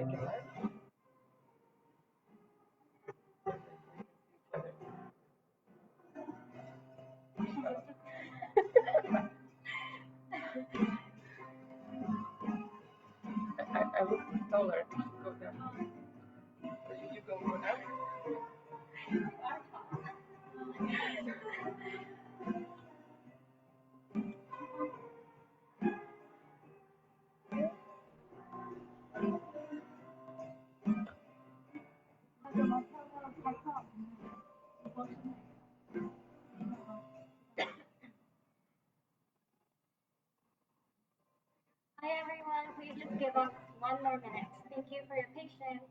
I was taller to go down. Did you go down? Hi everyone, please just give us 1 more minute. Thank you for your patience.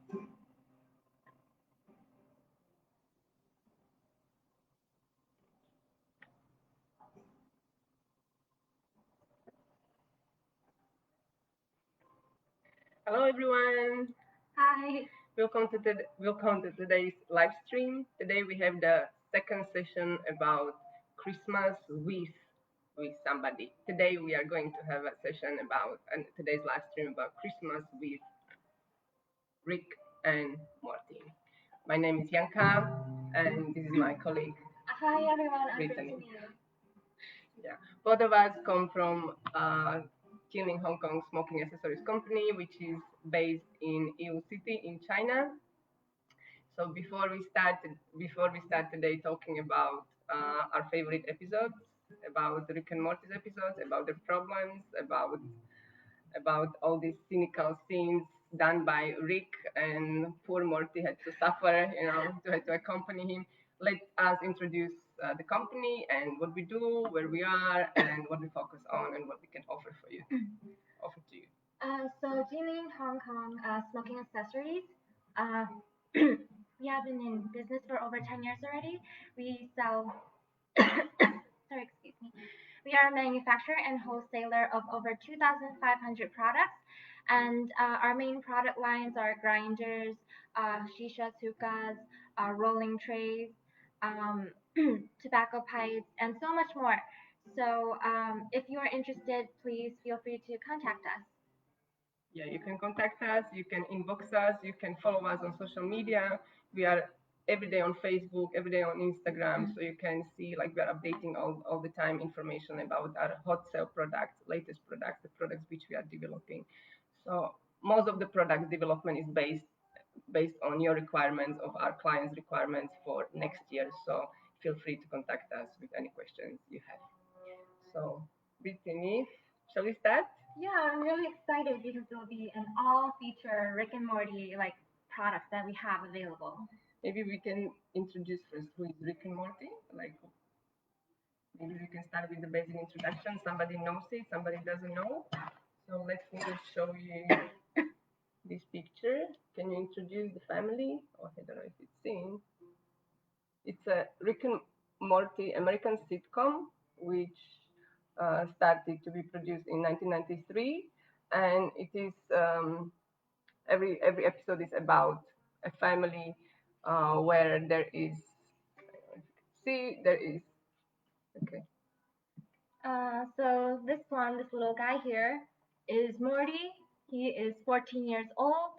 Hello everyone. Hi. Welcome to today's live stream. Today we have the second session about Christmas with somebody. Today we are going to have a session about today's live stream about Christmas with Rick and Morty. My name is Janka, and this is my colleague Hi everyone, I'm Brittany. Brittany. Yeah, both of us come from Jilin Hong Kong Smoking Accessories Company, which is based in Yiwu City in China. So before we start today talking about our favorite episodes, about Rick and Morty's episodes, about their problems, about all these cynical scenes done by Rick, and poor Morty had to suffer, to accompany him. Let us introduce the company and what we do, where we are, and what we focus on, and what we can offer to you. So Jilin Hong Kong Smoking Accessories. We have been in business for over 10 years already. We sell, sorry, excuse me. We are a manufacturer and wholesaler of over 2,500 products, and our main product lines are grinders, shisha hookahs, rolling trays, tobacco pipes, and so much more. So if you are interested, please feel free to contact us. Yeah, you can contact us, you can inbox us, you can follow us on social media. We are every day on Facebook, every day on Instagram, so you can see like we are updating all the time information about our hot sale products, latest products, the products which we are developing. So most of the product development is based on your requirements, of our clients' requirements for next year. So feel free to contact us with any questions you have. So Brittany, shall we start? Yeah, I'm really excited because it will be an all-feature Rick and Morty like products that we have available. Maybe we can introduce first who is Rick and Morty. Like, maybe we can start with the basic introduction. Somebody knows it, somebody doesn't know. So let me just show you this picture. Can you introduce the family? Oh, I don't know if it's seen. It's a Rick and Morty American sitcom, which started to be produced in 1993, and it is every episode is about a family where there is there is okay. So this little guy here, is Morty. He is 14 years old,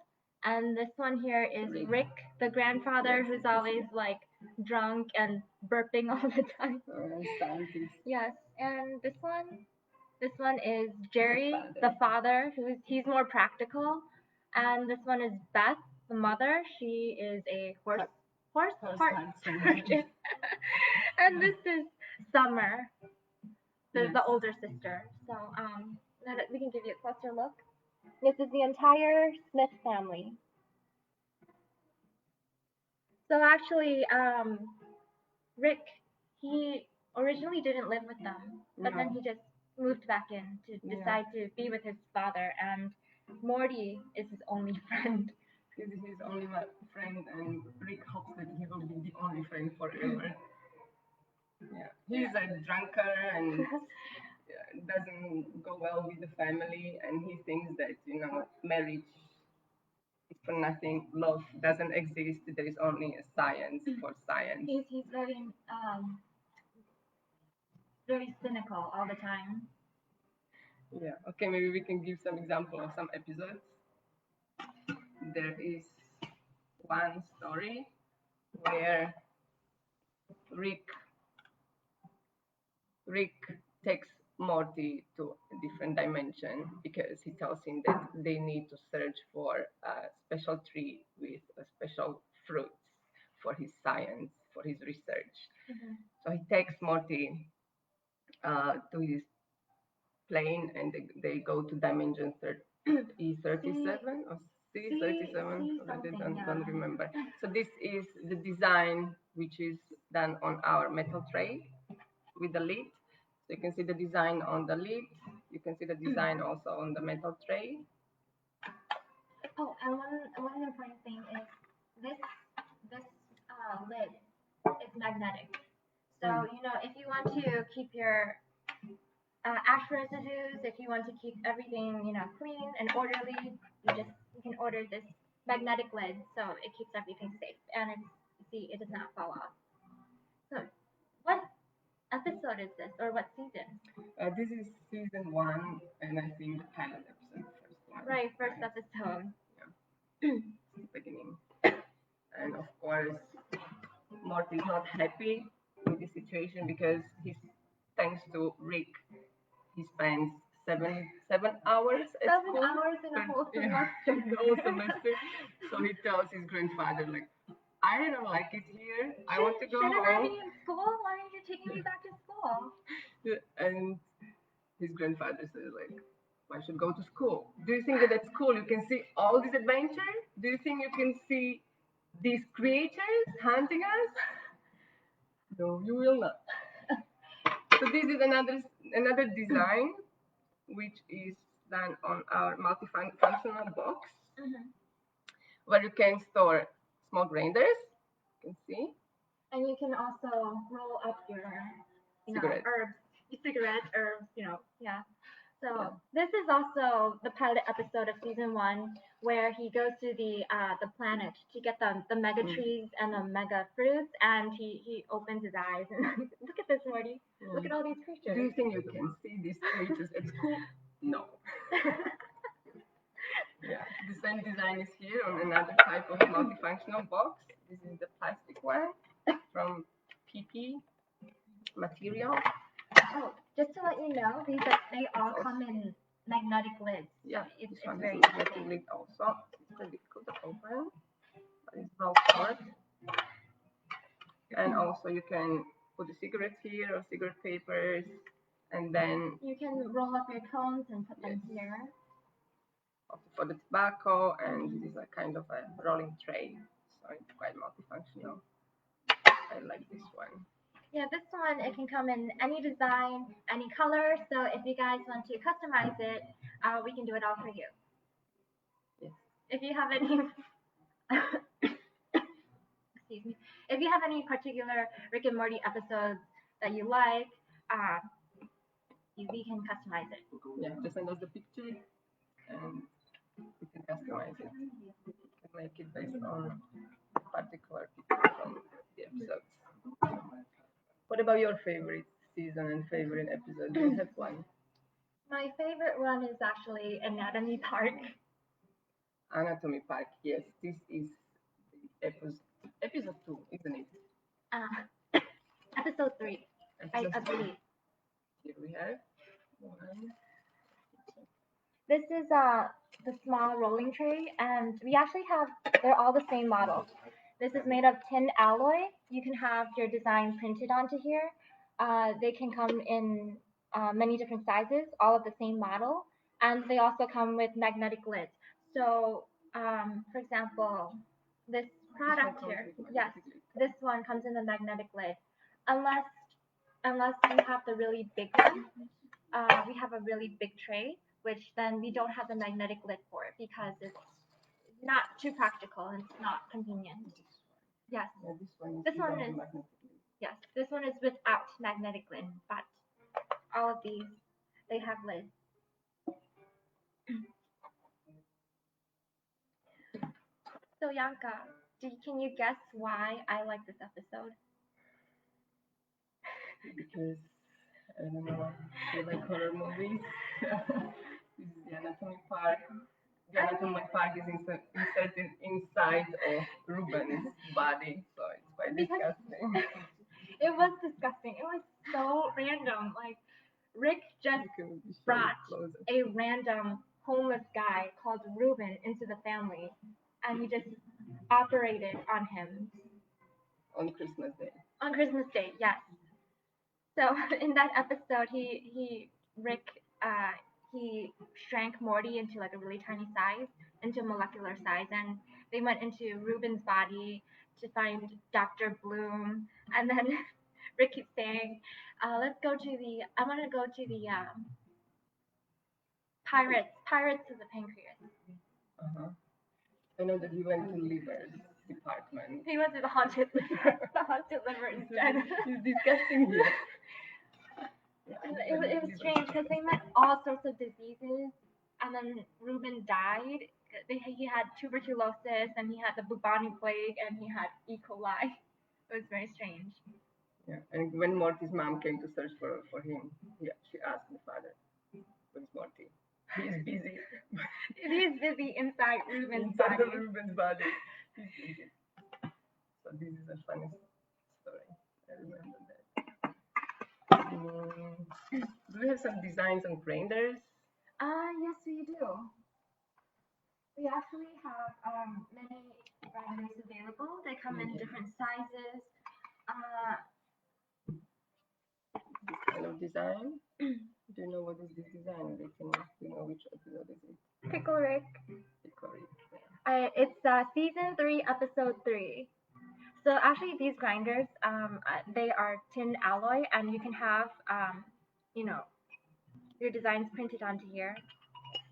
and this one here is Rick, the grandfather who's always like drunk and burping all the time. Yes, and this one is Jerry, the father, he's more practical, and this one is Beth, the mother. She is a horse surgeon, and this is Summer, the older sister. So we can give you a closer look. This is the entire Smith family. So actually, Rick, he originally didn't live with them, but then he just moved back in to decide to be with his father, and Morty is his only friend. He's his only friend, and Rick hopes that he will be the only friend forever. Yeah, he's a drunkard and doesn't go well with the family, and he thinks that marriage is for nothing, love doesn't exist. There is only a science for science. He's very cynical all the time. Yeah. Okay. Maybe we can give some example of some episodes. there is one story where Rick takes Morty to a different dimension because he tells him that they need to search for a special tree with a special fruits for his science, for his research. Mhm. So he takes Morty to his plane and they go to dimension E37 or C37. I don't remember. So this is the design which is done on our metal tray with the lid. So you can see the design on the lid. You can see the design also on the metal tray. Oh, and one important thing is this lid is magnetic. So you know, if you want to keep your ash residues, if you want to keep everything clean and orderly, you can order this magnetic lid, so it keeps everything safe and it does not fall off. So, what episode is this, or what season? This is season 1, and I think the pilot episode, first one. Right, first episode. Yeah. The beginning. And of course, Morty is not happy with the situation because thanks to Rick, he spends 7 hours at 7 school. hours in a whole semester. The whole semester. So he tells his grandfather, like, I don't like it here. I want to go Shouldn't I home. be in school? Why aren't you taking me back to school? And his grandfather says, like, I should go to school. Do you think that at school you can see all these adventures? Do you think you can see these creatures hunting us? No, you will not. So this is another design which is done on our multifunctional box, where you can store small grinders. You can see. And you can also roll up your Cigarettes. herbs, cigarette herbs, yeah. So this is also the pilot episode of season 1, where he goes to the planet to get the mega trees and the mega fruits, and he opens his eyes and look at this, Morty. Look at all these creatures. Do you think you can see these creatures at school? No. Yeah, the same design is here on another type of multifunctional box. This is the plastic one from PP material. Oh, just to let you know, they all come in magnetic lids. Yeah, so this it's one very is a magnetic lid also. It's very difficult to open, but it's well short. And also you can put the cigarettes here or cigarette papers, and then you can roll up your cones and put them here. Also for the tobacco, and this is a kind of a rolling tray, so it's quite multifunctional. I like this one. Yeah, this one, it can come in any design, any color. So if you guys want to customize it, we can do it all for you. Yes. If you have any, excuse me, if you have any particular Rick and Morty episodes that you like, we can customize it. Yeah, just send us the picture, and we can customize it. We can make it based on particular people from the episodes. What about your favorite season and favorite episode? Do you have one? My favorite one is actually Anatomy Park. Anatomy Park. Yes, this is the episode 2, isn't it? Episode 3. I believe. Here we have one. This is the small rolling tray, and we actually have, they're all the same model. This is made of tin alloy. You can have your design printed onto here. They can come in many different sizes, all of the same model, and they also come with magnetic lids. So, for example, this product here, yes, this one comes in the magnetic lid. Unless you have the really big one, we have a really big tray, which then we don't have the magnetic lid for it because it's not too practical and it's not convenient. Yes. Yeah, this one is yes. This one is without magnetic lid, but all of these they have lids. So Janka, can you guess why I like this episode? Because I don't know, you like horror movies. This is the Anatomy Park. anatomical part is inserted inside of Ruben's body, so it's quite Because- disgusting. It was disgusting. It was so random. Like Rick just You can show it brought closer. a random homeless guy called Ruben into the family, and he just operated on him On Christmas Day. on Christmas Day. Yes. So in that episode, Rick he shrank Morty into like a really tiny size, into molecular size, and they went into Ruben's body to find Dr. Bloom, and then Rick keeps saying, "Let's go to the. I want to go to the Pirates of the Pancreas." Uh-huh. I know that he went to liver's department. He went to the haunted liver instead. It's disgusting here. It was strange because they met all sorts of diseases, and then Ruben died. He had tuberculosis, and he had the bubonic plague, and he had E. coli. It was very strange. Yeah, and when Morty's mom came to search for him, she asked the father, "Where's Morty? He's busy." He's busy inside Ruben's Inside body. of Ruben's body. He's busy. So this is a funny story. I remember that. Do we have some designs on grinders? Yes, we do. We actually have many grinders available. They come in different sizes. This kind of design? Do you know what is this design? Do you know which episode is it? Pickle Rick. Pickle Rick, yeah. It's season 3, episode 3. So actually, these grinders, they are tin alloy, and you can have, you know, your designs printed onto here.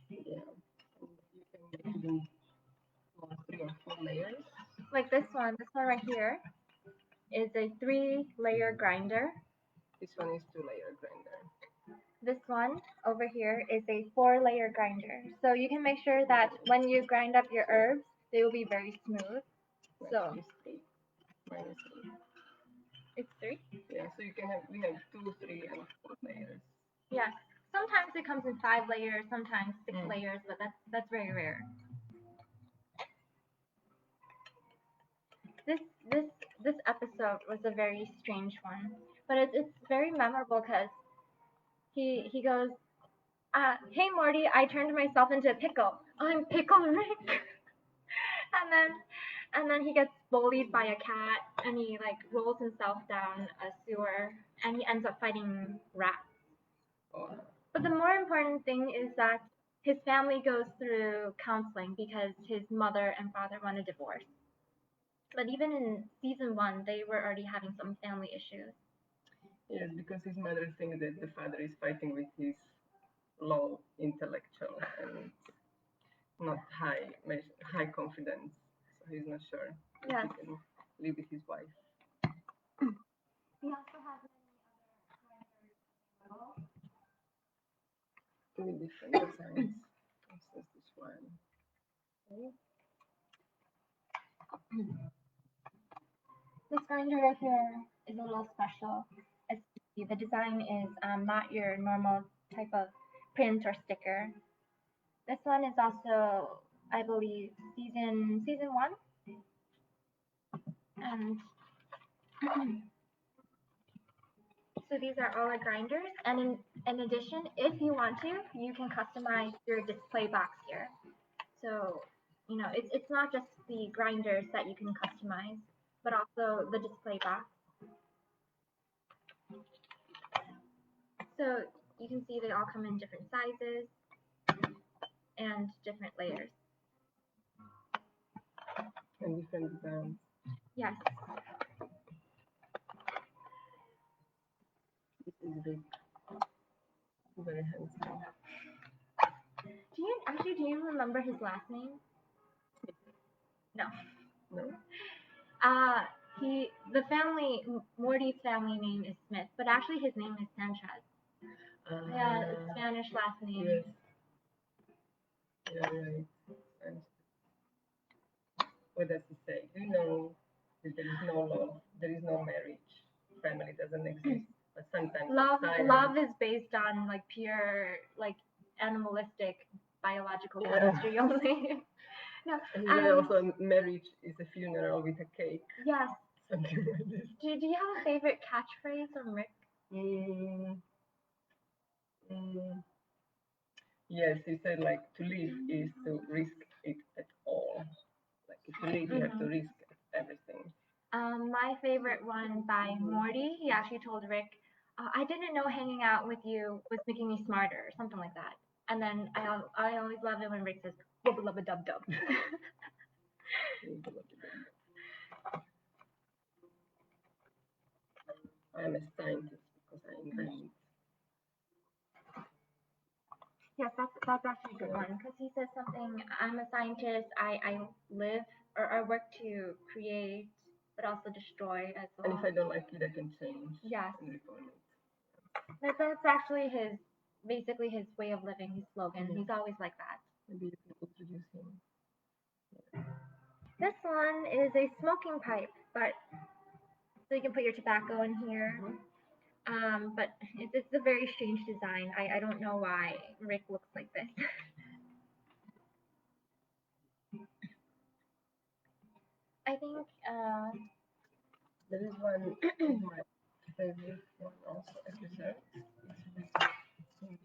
Yeah. And you can make even 3 or 4 layers. Like this one right here is a 3-layer grinder. This one is 2-layer grinder. This one over here is a 4-layer grinder. So you can make sure that when you grind up your herbs, they will be very smooth. So It's 3. Mine is 3. it's 3? Yeah, so we have 2, 3, and 4 layers. Yeah. Sometimes it comes in 5 layers, sometimes 6 layers, but that's very rare. This episode was a very strange one, but it's very memorable because he goes, "Hey Morty, I turned myself into a pickle. I'm Pickle Rick." and then he gets bullied by a cat, and he like rolls himself down a sewer, and he ends up fighting rats. But the more important thing is that his family goes through counseling because his mother and father want a divorce. But even in season 1, they were already having some family issues. Yes, because his mother thinks that the father is fighting with his low intellectual and not high confidence. So he's not sure if he can live with his wife. We also have many other With different designs. This is this one. Okay. This grinder right here is a little special. As you see, the design is not your normal type of print or sticker. This one is also, I believe, season 1. And so these are all our grinders. And in addition, if you want to, you can customize your display box here. So, it's not just the grinders that you can customize, but also the display box. So you can see they all come in different sizes and different layers. And different designs. Yes. This is Rick. Very handsome. Do you remember his last name? No. No? Morty's family name is Smith, but actually his name is Sanchez. Yeah, it's Spanish last name. Yes. Yeah, right. And what does he say? Do you know that there is no love, there is no marriage, family doesn't exist, but sometimes love is based on like pure like animalistic biological Yeah. chemistry only. No, And and then also marriage is a funeral with a cake. yes. Something like this. Do you have a favorite catchphrase from Rick? Mm, mm, yes, he said like to live is to risk it at all. Like if you live, you have to risk everything. My favorite one by Morty. He actually told Rick, "I didn't know hanging out with you was making me smarter," or something like that. And then I always love it when Rick says, "Wubba lubba dub dub." I am a scientist because I invent. Yes, that's actually a good one because he says something. I'm a scientist. I live or I work to create, but also destroy as well. And if I don't like it, I can change. Yes. And reform it. That's actually basically his way of living, his slogan. He's always like that. Maybe you can introduce him. This one is a smoking pipe, but so you can put your tobacco in here. But it's a very strange design. I don't know why Rick looks like this. I think There is one of my favorite one also episode. It's with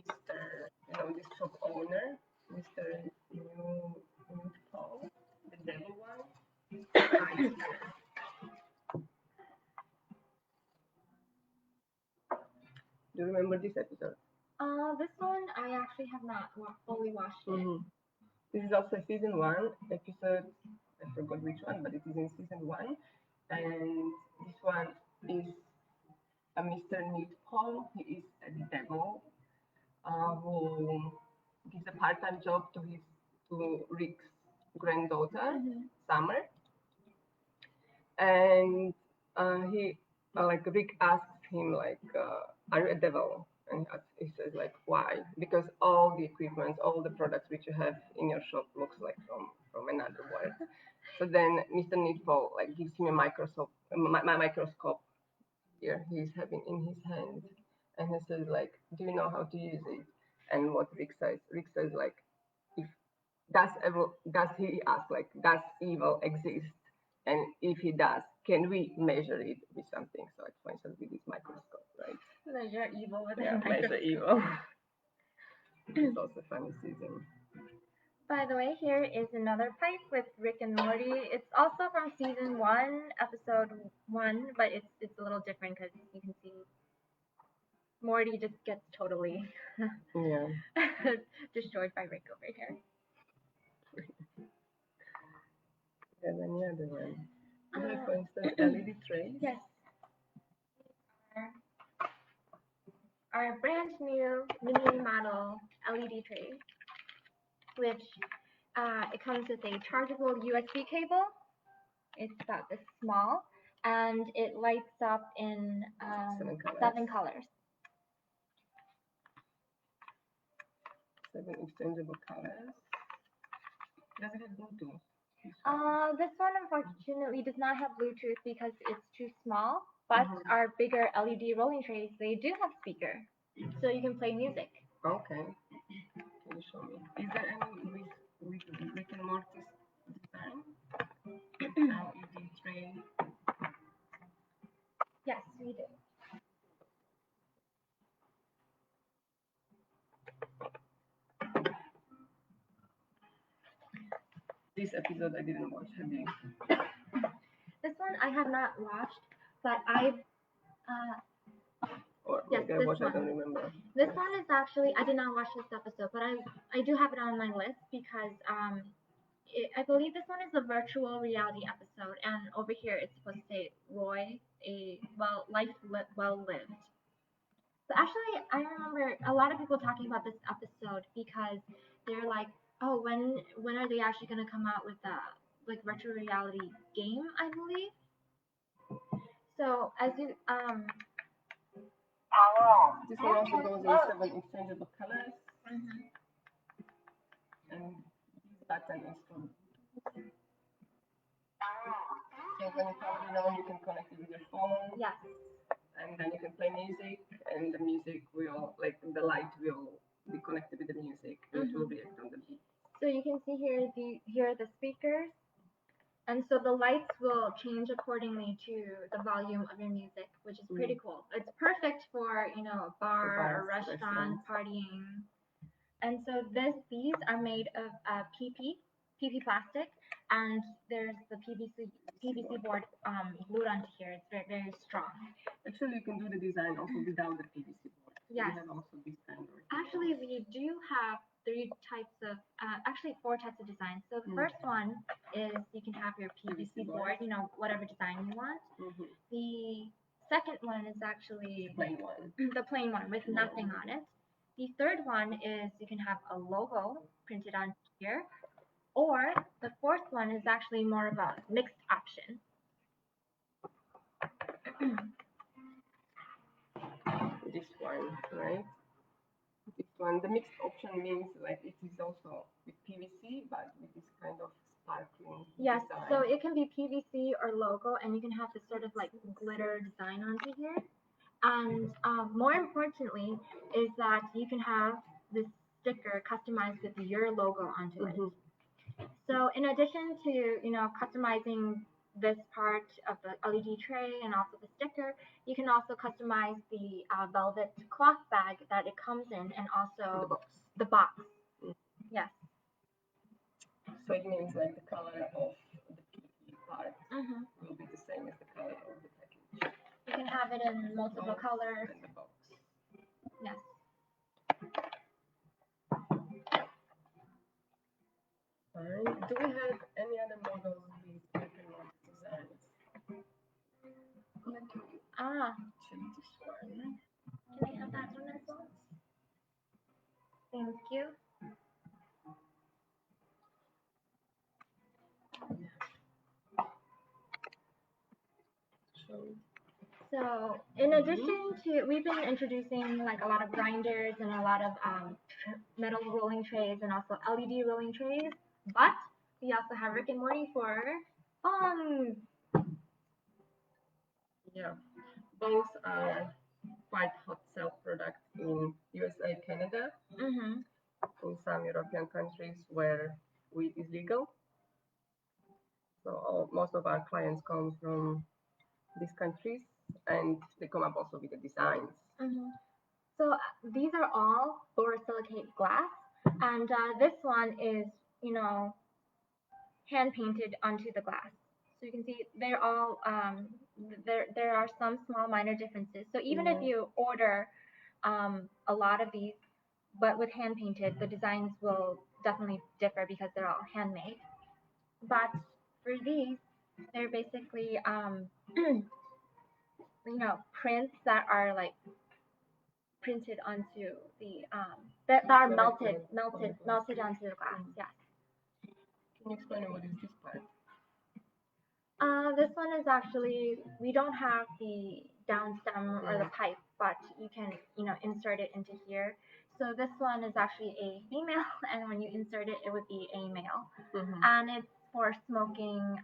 Mr. This shop owner, Mr. New Paul, the devil one. Do you remember this episode? this one I actually have not fully watched it. This is also season 1 episode. I forgot which one, but it is in season 1. And this one is a Mr. Neat Paul. He is a devil who gives a part-time job to Rick's granddaughter, Summer. And he like Rick asks him like, "Are you a devil?" And he says like, "Why?" Because all the equipment, all the products which you have in your shop looks like from another world. So then Mr. Needful like gives him a microscope, microscope here he's having in his hand, and he says like, "Do you know how to use it?" And what Rick says like, "If does he ask like, does evil exist? And if he does, can we measure it with something?" So like for instance with this microscope, right? Measure evil with Yeah, a measure microscope. evil. It's also funny season. By the way, here is another pipe with Rick and Morty. It's also from season 1, episode 1, but it's a little different because you can see Morty just gets totally Yeah. destroyed by Rick over here. And then the other one. You have, for instance, LED trays. Yes. Our brand new mini model LED tray, which it comes with a chargeable USB cable. It's about this small, and it lights up in 7 colors. 7 exchangeable colors. Does it have Bluetooth? This one unfortunately does not have Bluetooth because it's too small, but our bigger LED rolling trays, they do have speaker, so you can play music. Okay. Can you show me? Is there any with Rick and Morty's design? LED tray? Yes, we do. This episode I didn't watch. Have you? This one I have not watched, but I've Or yes, maybe I this watched, one. I don't remember. This one is actually I did not watch this episode, but I do have it on my list because I believe this one is a virtual reality episode, and over here it's supposed to say Roy, well lived. So actually, I remember a lot of people talking about this episode because they're like, oh, when are they actually gonna come out with a like virtual reality game? I believe. So as you This one also goes in 7 exchangeable colors. And this button is for. So when you turn it on, you can connect it with your phone. yes. And then you can play music, and the music will, like the light will be connected with the music and it will react on the beat. So you can see here the speakers, and so the lights will change accordingly to the volume of your music, which is pretty cool. It's perfect for a bar or restaurant partying. And so these are made of PP plastic, and there's the PVC board glued onto here. It's very, very strong. Actually, you can do the design also without the PVC board. Yes. We have also this kind of. Actually, we do have four types of designs. So the first one is you can have your PVC board, whatever design you want. The second one is actually the plain one with nothing on it. The third one is you can have a logo printed on here, or the fourth one is actually more of a mixed option. This one, right? This one, the mixed option means like it is also with PVC, but with this kind of sparkling Yes, design. so it can be PVC or logo, and you can have this sort of like glitter design onto here. And more importantly is that you can have this sticker customized with your logo onto it. So in addition to customizing this part of the LED tray and also the sticker, you can also customize the velvet cloth bag that it comes in, and also the box. Yes. So it means like the color of the PP part will be the same as the color of the package. You can have it in multiple colors. And the box. Yes. Alright. Do we have any other models with Rick and Morty designs? Actually, this one. Can I have that one as well? Thank you. So in addition to, we've been introducing like a lot of grinders and a lot of metal rolling trays and also LED rolling trays, but we also have Rick and Morty for bongs. Yeah, bongs are quite hot sell product in USA, Canada, in some European countries where weed is legal. So most of our clients come from these countries, and they come up also with the designs. So these are all borosilicate glass, and this one is, hand painted onto the glass. So you can see they're all there are some small minor differences. So even if you order a lot of these, but with hand painted, the designs will definitely differ because they're all handmade. But for these, they're basically prints that are like printed onto the that are melted onto the glass. Yes. Can you explain what is this part? This one is actually, we don't have the down stem or the pipe, but you can insert it into here. So this one is actually a female, and when you insert it, it would be a male. And it's for smoking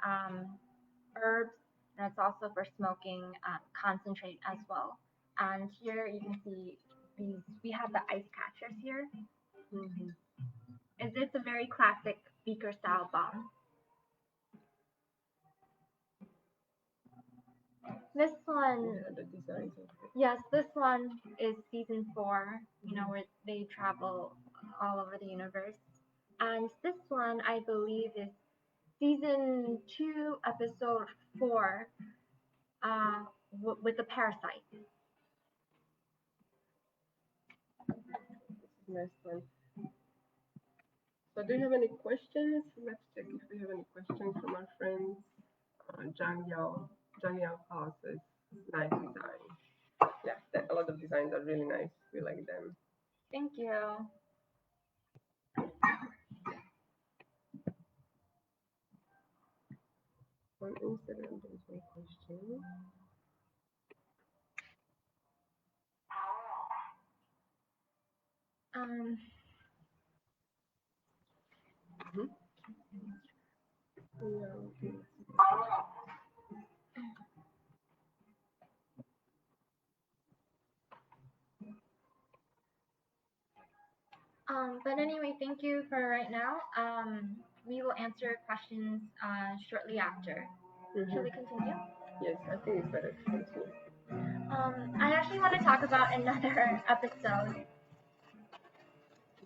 herbs, and it's also for smoking concentrate as well. And here you can see these. We have the ice catchers here. It's a very classic beaker style bomb. This one, yes, this one is season 4, where they travel all over the universe. And this one, I believe, is season 2, episode 4, with the parasite. Nice one. So do you have any questions? Let's check if we have any questions from our friends. Zhang Yao says, nice design. Yeah, a lot of designs are really nice. We like them. Thank you. On Instagram, there's one question. But anyway, thank you for right now. We will answer questions shortly after. Shall we continue? Yes, I think it's better to continue. I actually want to talk about another episode.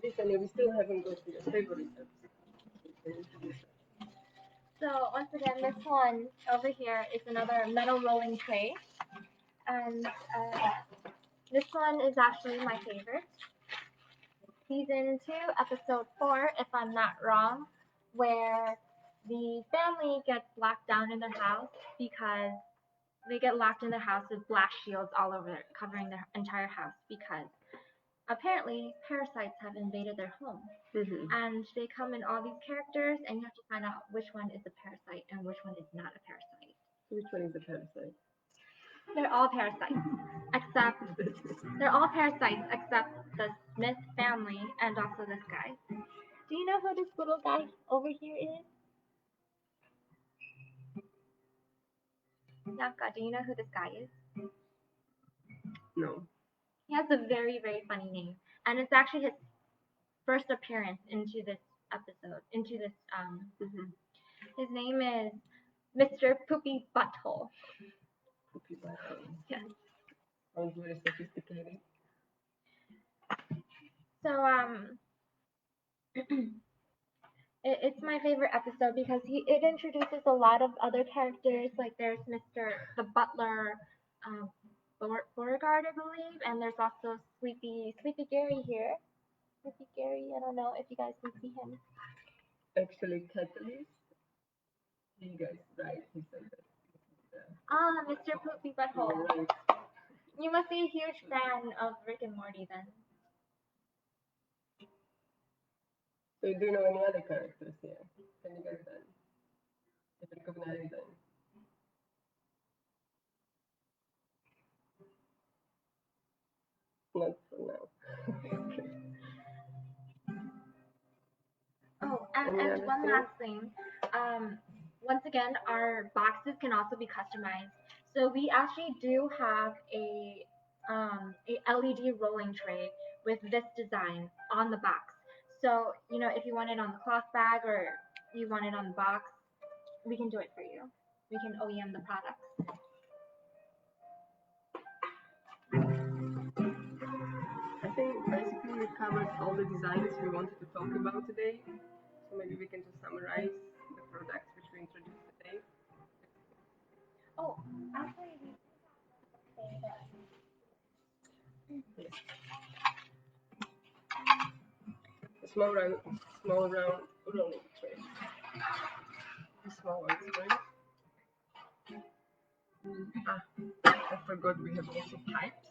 This, and we still haven't got to your favorite episode. So once again, this one over here is another metal rolling tray, and this one is actually my favorite. Season 2, episode 4, if I'm not wrong, where the family gets locked down in their house because they get locked in their house with blast shields all over, covering their entire house because apparently parasites have invaded their home. And they come in all these characters, and you have to find out which one is a parasite and which one is not a parasite. Which one is the parasite? They're all parasites, except the Smith family and also this guy. Do you know who this little guy over here is? Janka, do you know who this guy is? No. He has a very, very funny name, and it's actually his first appearance into this episode, into this, his name is Mr. Poopy Butthole. Poopy Butthole. Yes. Sounds very sophisticated. So, it's my favorite episode because it introduces a lot of other characters, like there's Mr. the Butler, Beauregard, I believe, and there's also Sleepy Gary here. Sleepy Gary, I don't know if you guys can see him. Actually, Catalyst. You guys, right? He said that. Mr. Poopy Butthole. Right. You must be a huge fan of Rick and Morty then. So do you know any other characters here? Can you guys recognize them? Not for now. Oh, and one last thing. Once again, our boxes can also be customized. So we actually do have a LED rolling tray with this design on the box. So, you know, if you want it on the cloth bag or you want it on the box, we can do it for you. We can OEM the products. I think basically we covered all the designs we wanted to talk about today. So maybe we can just summarize the products which we introduced today. Oh, actually, Yes. A small round rolling tray. The small ones, right? I forgot we have also pipes.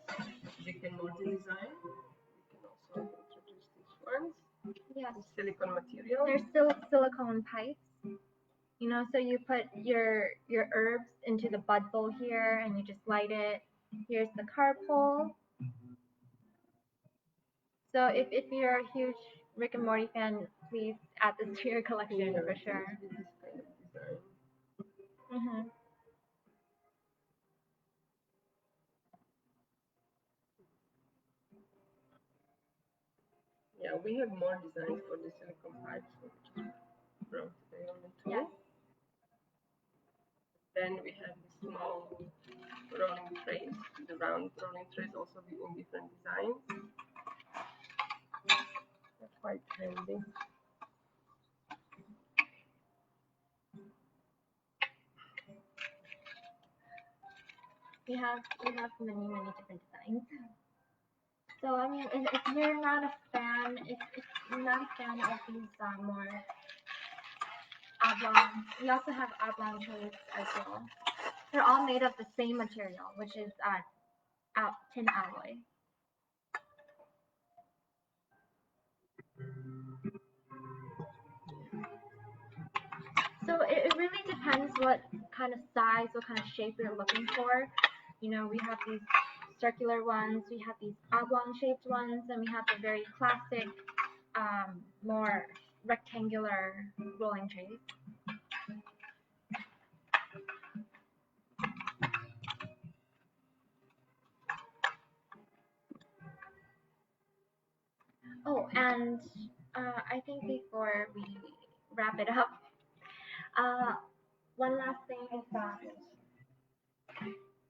Rick and Morty design. We can also introduce these ones. yes. Silicone material. They're still silicone pipes. You know, so you put your herbs into the bud bowl here and you just light it. Here's the carpole. So if you're a huge Rick and Morty fan, please add this to your collection for sure. This kind of design. Mhm. Yeah, we have more designs for the silicone pipes, which is brought today on the tool. Yes. Then we have the small rolling trays, the round rolling trays also in different designs. They're quite handy. We have many different designs. So I mean, if you're not a fan, if you're not a fan of these more oblong, we also have oblong trays as well. They're all made of the same material, which is tin alloy. So it really depends what kind of size, what kind of shape you're looking for. You know, we have these circular ones, we have these oblong shaped ones, and we have the very classic, more rectangular rolling trays. Oh, And I think before we wrap it up, one last thing is that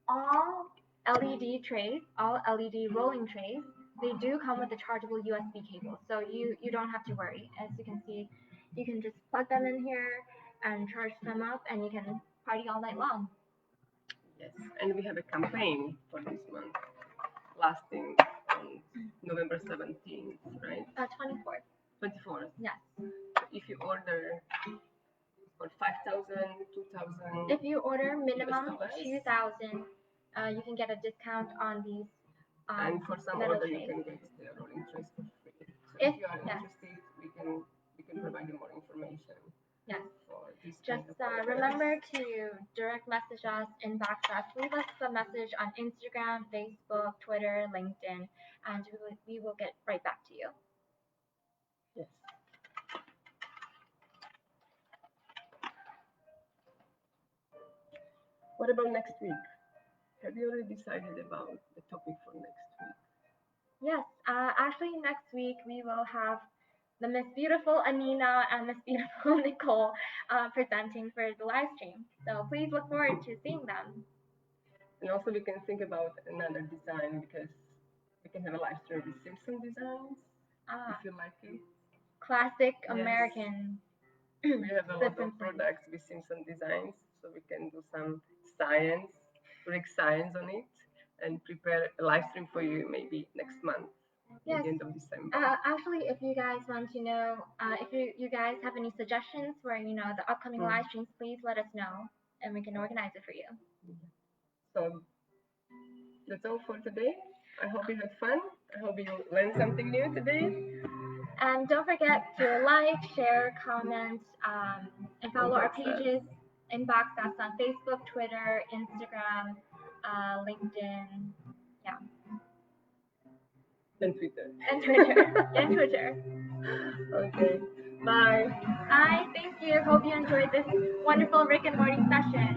all LED trays, all LED rolling trays, they do come with a chargeable USB cable, so you don't have to worry. As you can see, you can just plug them in here and charge them up, and you can party all night long. Yes, and we have a campaign for this month, lasting on November 17th, right? 24th. 24th. Yes. If you order for 5,000, 2,000. If you order minimum US $2,000, you can get a discount on these. And for some metal order, trays. you can get the rolling trays for free. So if you are Yes. interested, we can provide you more information. Yes. For this Just kind of remember to direct message us, inbox us, leave us a message on Instagram, Facebook, Twitter, LinkedIn, and we will get right back to you. Yes. What about next week? Have you already decided about the topic for next week? Yes, actually next week we will have the Miss Beautiful Anina and Miss Beautiful Nicole presenting for the live stream. So please look forward to seeing them. And also we can think about another design because we can have a live stream with Simpson designs if you like it. Classic Yes. American. We have a lot of products with Simpson designs, so we can do some science, Rick science on it, and prepare a live stream for you maybe next month, Yes. at the end of December. Actually, if you guys want to know, if you guys have any suggestions for the upcoming live streams, please let us know, and we can organize it for you. So that's all for today. I hope you had fun. I hope you learned something new today. And don't forget to like, share, comment, and follow our pages. Inbox us on Facebook, Twitter, Instagram, LinkedIn, yeah. And Twitter. And Twitter. And Twitter. Okay. Bye. Bye. Thank you. Hope you enjoyed this wonderful Rick and Morty session.